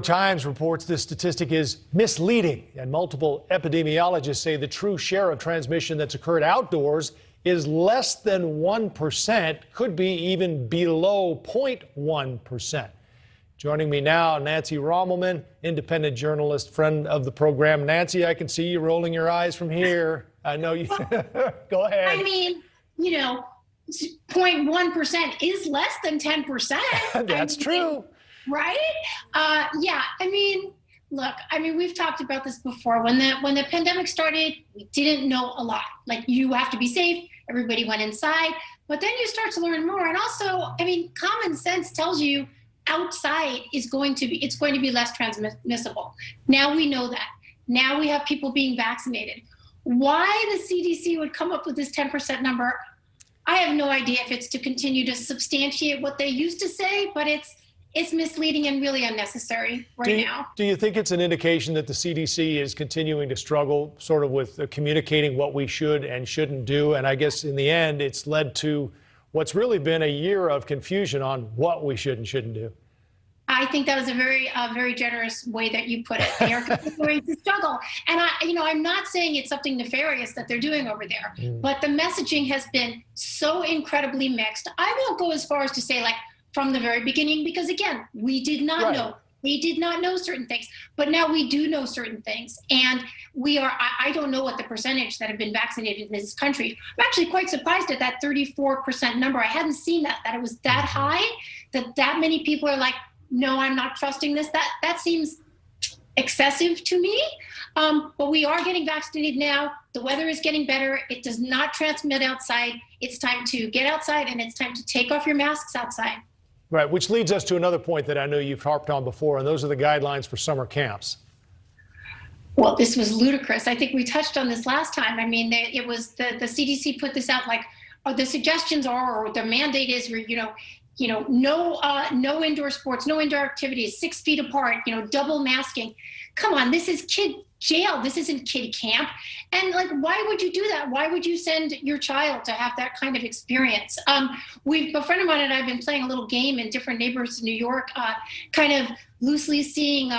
Times reports this statistic is misleading, and multiple epidemiologists say the true share of transmission that's occurred outdoors is less than 1%, could be even below 0.1%. Joining me now, Nancy Rommelmann, independent journalist, friend of the program. Nancy, I can see you rolling your eyes from here. I know you. Go ahead. I mean, 0.1% is less than 10%. That's true. Right? Yeah. Look, we've talked about this before. When the pandemic started, we didn't know a lot. Like, you have to be safe. Everybody went inside. But then you start to learn more. And also, common sense tells you outside it's going to be less transmissible. Now we know that. Now we have people being vaccinated. Why the CDC would come up with this 10% number, I have no idea. If it's to continue to substantiate what they used to say, but it's misleading and really unnecessary now. Do you think it's an indication that the CDC is continuing to struggle sort of with communicating what we should and shouldn't do? And I guess in the end, it's led to what's really been a year of confusion on what we should and shouldn't do. I think that was a very generous way that you put it. They are continuing to struggle. And I'm not saying it's something nefarious that they're doing over there, but the messaging has been so incredibly mixed. I won't go as far as to say from the very beginning, because again, we did not know. We did not know certain things, but now we do know certain things. And I don't know what the percentage that have been vaccinated in this country. I'm actually quite surprised at that 34% number. I hadn't seen that it was that high, that many people are like, no, I'm not trusting this. That seems excessive to me. But we are getting vaccinated now. The weather is getting better. It does not transmit outside. It's time to get outside, and it's time to take off your masks outside. Right, which leads us to another point that I know you've harped on before, and those are the guidelines for summer camps. Well, this was ludicrous. I think we touched on this last time. It was the CDC put this out the suggestions are, or the mandate is, no indoor sports, no indoor activities, 6 feet apart, double masking. Come on, this is kid jail. This isn't kid camp. And why would you do that? Why would you send your child to have that kind of experience? A friend of mine and I have been playing a little game in different neighborhoods in New York, kind of loosely seeing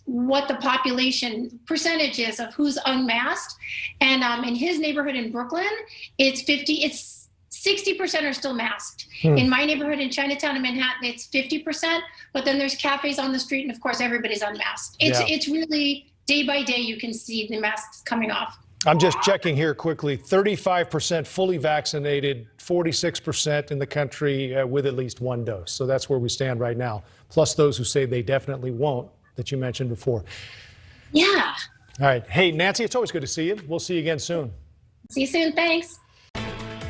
what the population percentage is of who's unmasked. And in his neighborhood in Brooklyn, it's 60% are still masked. In my neighborhood in Chinatown in Manhattan, it's 50%, but then there's cafes on the street, and of course everybody's unmasked. It's really day by day you can see the masks coming off. I'm just checking here quickly. 35% fully vaccinated, 46% in the country with at least one dose. So that's where we stand right now, plus those who say they definitely won't, that you mentioned before. Yeah. All right. Hey, Nancy, it's always good to see you. We'll see you again soon. See you soon. Thanks.